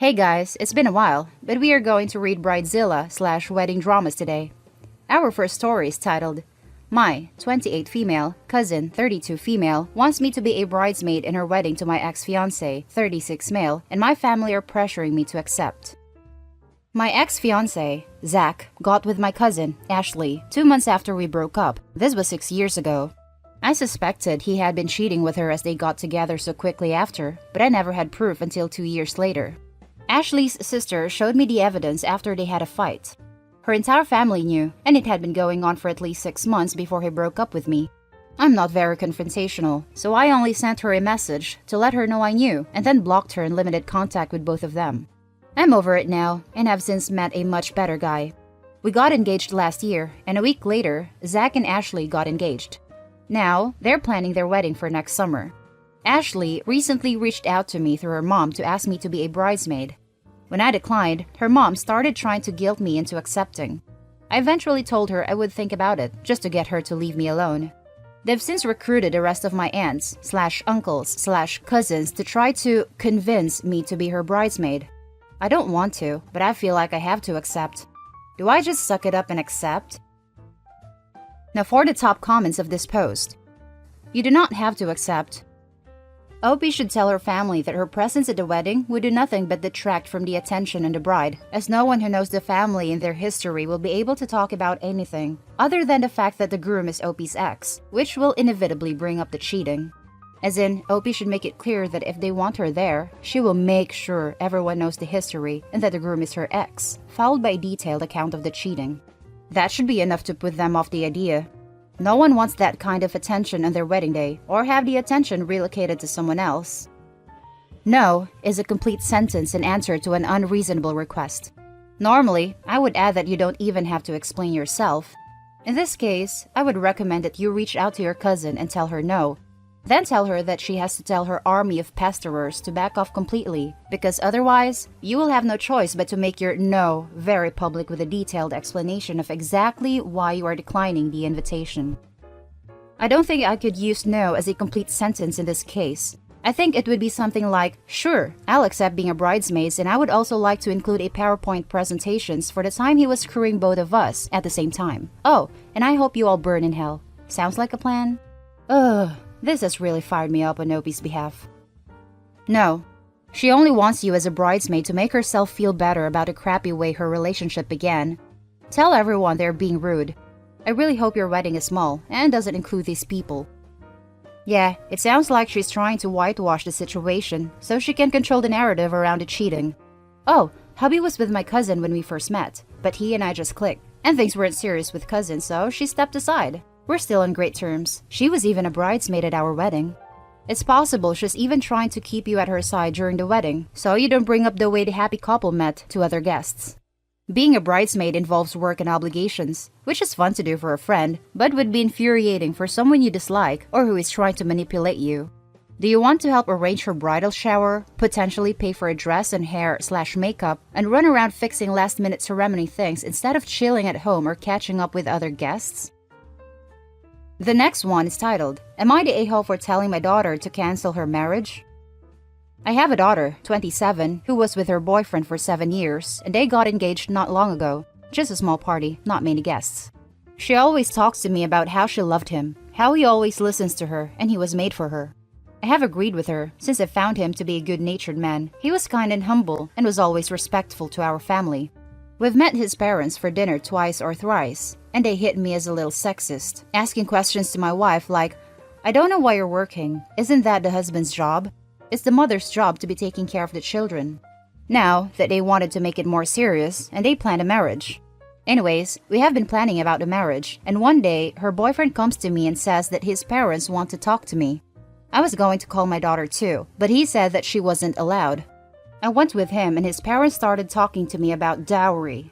Hey guys, it's been a while, but we are going to read Bridezilla/Wedding Dramas today. Our first story is titled, My 28 female cousin 32 female wants me to be a bridesmaid in her wedding to my ex-fiance 36 male, and my family are pressuring me to accept. My ex-fiance, Zach, got with my cousin, Ashley, 2 months after we broke up. This was 6 years ago. I suspected he had been cheating with her as they got together so quickly after, but I never had proof until 2 years later. Ashley's sister showed me the evidence after they had a fight. Her entire family knew, and it had been going on for at least 6 months before he broke up with me. I'm not very confrontational, so I only sent her a message to let her know I knew, and then blocked her and limited contact with both of them. I'm over it now, and have since met a much better guy. We got engaged last year, and a week later, Zach and Ashley got engaged. Now, they're planning their wedding for next summer. Ashley recently reached out to me through her mom to ask me to be a bridesmaid. When I declined, her mom started trying to guilt me into accepting. I eventually told her I would think about it, just to get her to leave me alone. They've since recruited the rest of my aunts/uncles/cousins to try to convince me to be her bridesmaid. I don't want to, but I feel like I have to accept. Do I just suck it up and accept? Now for the top comments of this post. You do not have to accept. Opie should tell her family that her presence at the wedding would do nothing but detract from the attention on the bride, as no one who knows the family and their history will be able to talk about anything, other than the fact that the groom is Opie's ex, which will inevitably bring up the cheating. As in, Opie should make it clear that if they want her there, she will make sure everyone knows the history and that the groom is her ex, followed by a detailed account of the cheating. That should be enough to put them off the idea. No one wants that kind of attention on their wedding day, or have the attention relocated to someone else. No is a complete sentence in answer to an unreasonable request. Normally, I would add that you don't even have to explain yourself. In this case, I would recommend that you reach out to your cousin and tell her no. Then tell her that she has to tell her army of pesterers to back off completely, because otherwise, you will have no choice but to make your no very public with a detailed explanation of exactly why you are declining the invitation. I don't think I could use no as a complete sentence in this case. I think it would be something like, sure, I'll accept being a bridesmaid, and I would also like to include a PowerPoint presentations for the time he was screwing both of us at the same time. Oh, and I hope you all burn in hell. Sounds like a plan? Ugh. This has really fired me up on Opie's behalf. No. She only wants you as a bridesmaid to make herself feel better about the crappy way her relationship began. Tell everyone they're being rude. I really hope your wedding is small and doesn't include these people. Yeah, it sounds like she's trying to whitewash the situation so she can control the narrative around the cheating. Oh, hubby was with my cousin when we first met, but he and I just clicked, and things weren't serious with cousin, so she stepped aside. We're still on great terms. She was even a bridesmaid at our wedding. It's possible she's even trying to keep you at her side during the wedding, so you don't bring up the way the happy couple met to other guests. Being a bridesmaid involves work and obligations, which is fun to do for a friend, but would be infuriating for someone you dislike or who is trying to manipulate you. Do you want to help arrange her bridal shower, potentially pay for a dress and hair/makeup, and run around fixing last-minute ceremony things instead of chilling at home or catching up with other guests? The next one is titled, Am I the a-hole for telling my daughter to cancel her marriage? I have a daughter, 27, who was with her boyfriend for 7 years, and they got engaged not long ago. Just a small party, not many guests. She always talks to me about how she loved him, how he always listens to her, and he was made for her. I have agreed with her, since I found him to be a good-natured man. He was kind and humble, and was always respectful to our family. We've met his parents for dinner twice or thrice, and they hit me as a little sexist, asking questions to my wife like, I don't know why you're working. Isn't that the husband's job? It's the mother's job to be taking care of the children. Now that they wanted to make it more serious, and they planned a marriage. Anyways, we have been planning about the marriage, and one day, her boyfriend comes to me and says that his parents want to talk to me. I was going to call my daughter too, but he said that she wasn't allowed. I went with him and his parents started talking to me about dowry.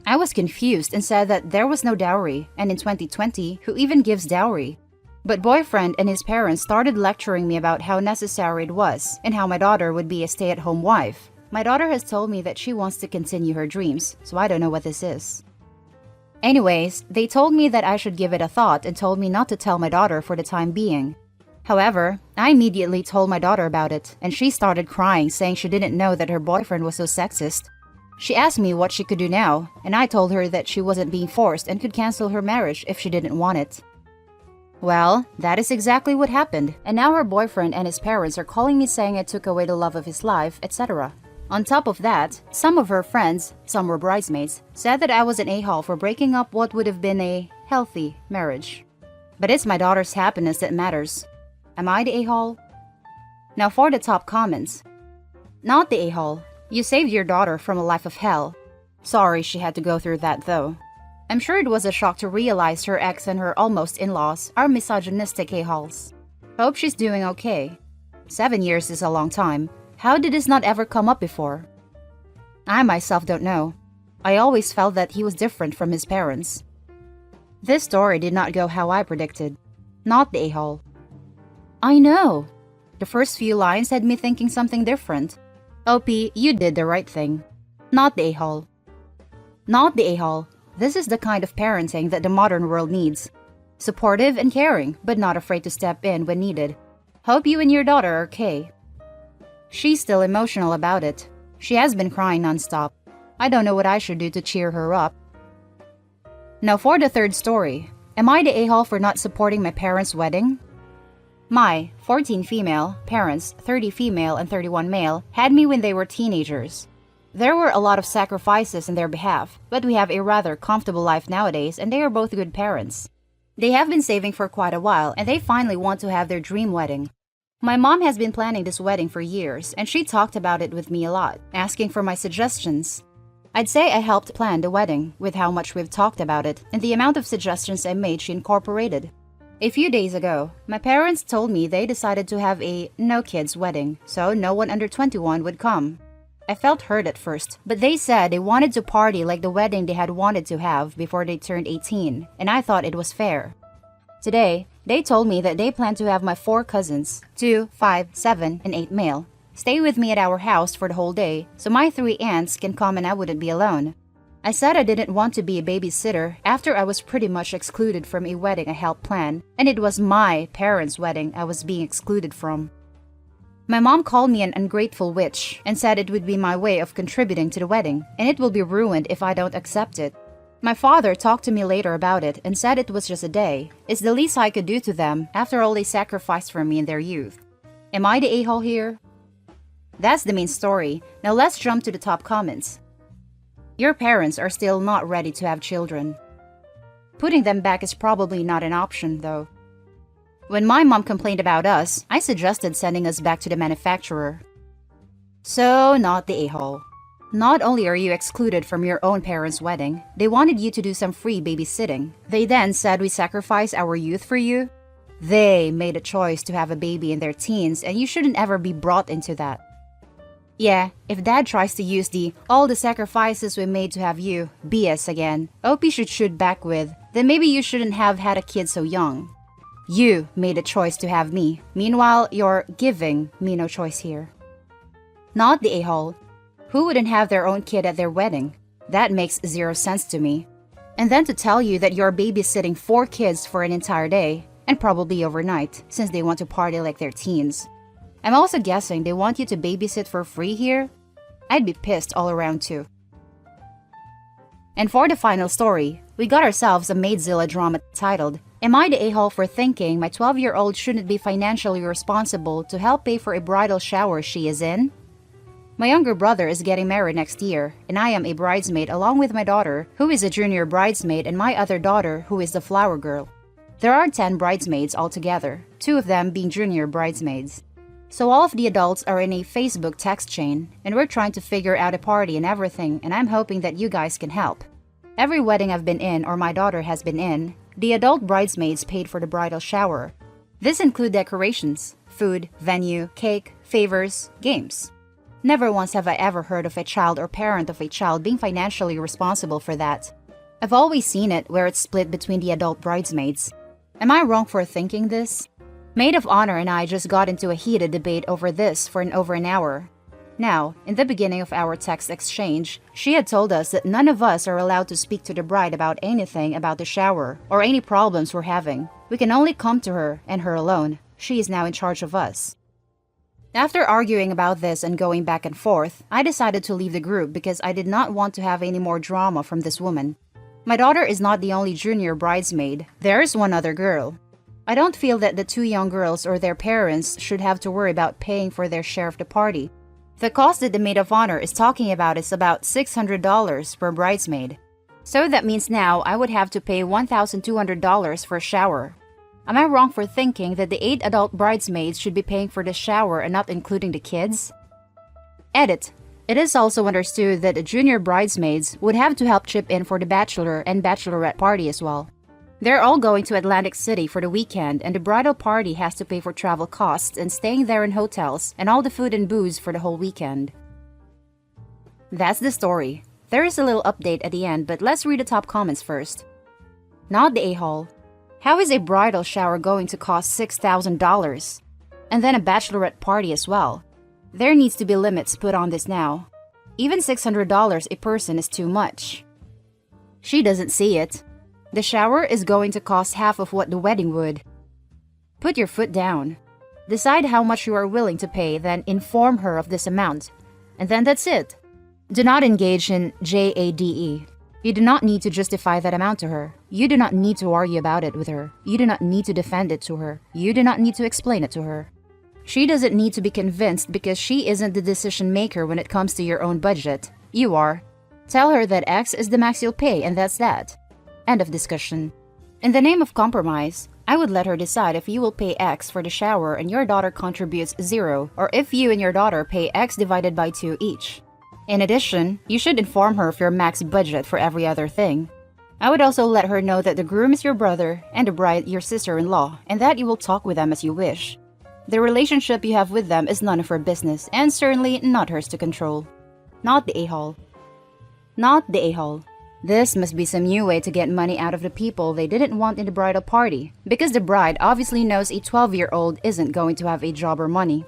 I was confused and said that there was no dowry, and in 2020, who even gives dowry? But boyfriend and his parents started lecturing me about how necessary it was, and how my daughter would be a stay-at-home wife. My daughter has told me that she wants to continue her dreams, so I don't know what this is. Anyways, they told me that I should give it a thought and told me not to tell my daughter for the time being. However, I immediately told my daughter about it, and she started crying, saying she didn't know that her boyfriend was so sexist. She asked me what she could do now, and I told her that she wasn't being forced and could cancel her marriage if she didn't want it. Well, that is exactly what happened, and now her boyfriend and his parents are calling me saying I took away the love of his life, etc. On top of that, some of her friends, some were bridesmaids, said that I was an a-hole for breaking up what would have been a healthy marriage. But it's my daughter's happiness that matters. Am I the a-hole? Now for the top comments. Not the a-hole. You saved your daughter from a life of hell. Sorry she had to go through that though. I'm sure it was a shock to realize her ex and her almost in-laws are misogynistic a-holes. Hope she's doing okay. 7 years is a long time. How did this not ever come up before? I myself don't know. I always felt that he was different from his parents. This story did not go how I predicted. Not the a-hole. I know. The first few lines had me thinking something different. OP, you did the right thing. Not the a-hole. Not the a-hole. This is the kind of parenting that the modern world needs. Supportive and caring, but not afraid to step in when needed. Hope you and your daughter are okay. She's still emotional about it. She has been crying nonstop. I don't know what I should do to cheer her up. Now for the third story. Am I the a-hole for not supporting my parents' wedding? My 14 female parents, 30 female and 31 male, had me when they were teenagers. There were a lot of sacrifices in their behalf, but we have a rather comfortable life nowadays and they are both good parents. They have been saving for quite a while and they finally want to have their dream wedding. My mom has been planning this wedding for years and she talked about it with me a lot, asking for my suggestions. I'd say I helped plan the wedding with how much we've talked about it and the amount of suggestions I made she incorporated. A few days ago, my parents told me they decided to have a no-kids wedding, so no one under 21 would come. I felt hurt at first, but they said they wanted to party like the wedding they had wanted to have before they turned 18, and I thought it was fair. Today, they told me that they plan to have my 4 cousins, 2, 5, 7, and 8 male, stay with me at our house for the whole day so my 3 aunts can come and I wouldn't be alone. I said I didn't want to be a babysitter after I was pretty much excluded from a wedding I helped plan, and it was my parents' wedding I was being excluded from. My mom called me an ungrateful witch and said it would be my way of contributing to the wedding, and it will be ruined if I don't accept it. My father talked to me later about it and said it was just a day. It's the least I could do to them after all they sacrificed for me in their youth. Am I the a-hole here? That's the main story. Now let's jump to the top comments. Your parents are still not ready to have children. Putting them back is probably not an option, though. When my mom complained about us, I suggested sending us back to the manufacturer. So, not the a-hole. Not only are you excluded from your own parents' wedding, they wanted you to do some free babysitting. They then said we sacrifice our youth for you. They made a choice to have a baby in their teens, and you shouldn't ever be brought into that. Yeah, if dad tries to use the all the sacrifices we made to have you BS again, OP should shoot back with, then maybe you shouldn't have had a kid so young. You made a choice to have me. Meanwhile, you're giving me no choice here. Not the a-hole. Who wouldn't have their own kid at their wedding? That makes 0 sense to me. And then to tell you that you're babysitting 4 kids for an entire day, and probably overnight, since they want to party like they're teens. I'm also guessing they want you to babysit for free here? I'd be pissed all around too. And for the final story, we got ourselves a Maidzilla drama titled, Am I the a-hole for thinking my 12-year-old shouldn't be financially responsible to help pay for a bridal shower she is in? My younger brother is getting married next year, and I am a bridesmaid along with my daughter, who is a junior bridesmaid, and my other daughter, who is the flower girl. There are 10 bridesmaids altogether, 2 of them being junior bridesmaids. So all of the adults are in a Facebook text chain, and we're trying to figure out a party and everything, and I'm hoping that you guys can help. Every wedding I've been in or my daughter has been in, the adult bridesmaids paid for the bridal shower. This includes decorations, food, venue, cake, favors, games. Never once have I ever heard of a child or parent of a child being financially responsible for that. I've always seen it where it's split between the adult bridesmaids. Am I wrong for thinking this? Maid of Honor and I just got into a heated debate over this for over an hour. Now, in the beginning of our text exchange, she had told us that none of us are allowed to speak to the bride about anything about the shower or any problems we're having. We can only come to her and her alone. she is now in charge of us. After arguing about this and going back and forth, I decided to leave the group because I did not want to have any more drama from this woman. My daughter is not the only junior bridesmaid. There is one other girl. I don't feel that the two young girls or their parents should have to worry about paying for their share of the party. The cost that the maid of honor is talking about is about $600 per bridesmaid. So that means now I would have to pay $1,200 for a shower. Am I wrong for thinking that the 8 adult bridesmaids should be paying for the shower and not including the kids? Edit. It is also understood that the junior bridesmaids would have to help chip in for the bachelor and bachelorette party as well. They're all going to Atlantic City for the weekend, and the bridal party has to pay for travel costs and staying there in hotels and all the food and booze for the whole weekend. That's the story. There is a little update at the end, but let's read the top comments first. Not the a-hole. How is a bridal shower going to cost $6,000? And then a bachelorette party as well. There needs to be limits put on this now. Even $600 a person is too much. She doesn't see it. The shower is going to cost half of what the wedding would. Put your foot down. Decide how much you are willing to pay, then inform her of this amount. And then that's it. Do not engage in JADE. You do not need to justify that amount to her. You do not need to argue about it with her. You do not need to defend it to her. You do not need to explain it to her. She doesn't need to be convinced because she isn't the decision maker when it comes to your own budget. You are. Tell her that X is the max you'll pay, and that's that. End of discussion. In the name of compromise, I would let her decide if you will pay X for the shower and your daughter contributes 0, or if you and your daughter pay X divided by 2 each. In addition, you should inform her of your max budget for every other thing. I would also let her know that the groom is your brother and the bride your sister-in-law, and that you will talk with them as you wish. The relationship you have with them is none of her business, and certainly not hers to control. Not the a-hole. Not the a-hole. This must be some new way to get money out of the people they didn't want in the bridal party, because the bride obviously knows a 12-year-old isn't going to have a job or money.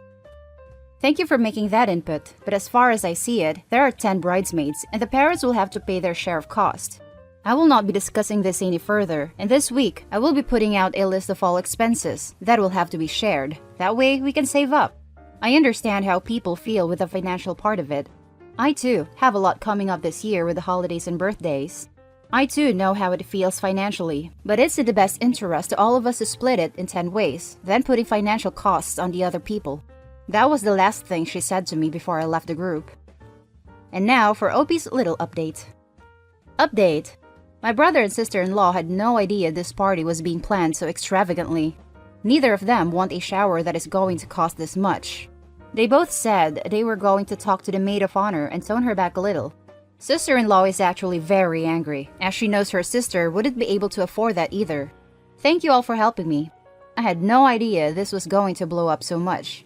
Thank you for making that input, but as far as I see it, there are 10 bridesmaids, and the parents will have to pay their share of cost. I will not be discussing this any further, and this week, I will be putting out a list of all expenses that will have to be shared. That way, we can save up. I understand how people feel with the financial part of it. I too have a lot coming up this year with the holidays and birthdays. I too know how it feels financially, but it's in the best interest to all of us to split it in 10 ways, then putting financial costs on the other people. That was the last thing she said to me before I left the group. And now for OP's little update. Update! My brother and sister-in-law had no idea this party was being planned so extravagantly. Neither of them want a shower that is going to cost this much. They both said they were going to talk to the maid of honor and tone her back a little. Sister-in-law is actually very angry, as she knows her sister wouldn't be able to afford that either. Thank you all for helping me. I had no idea this was going to blow up so much.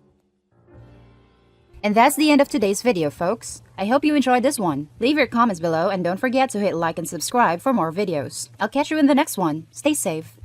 And that's the end of today's video, folks. I hope you enjoyed this one. Leave your comments below and don't forget to hit like and subscribe for more videos. I'll catch you in the next one. Stay safe.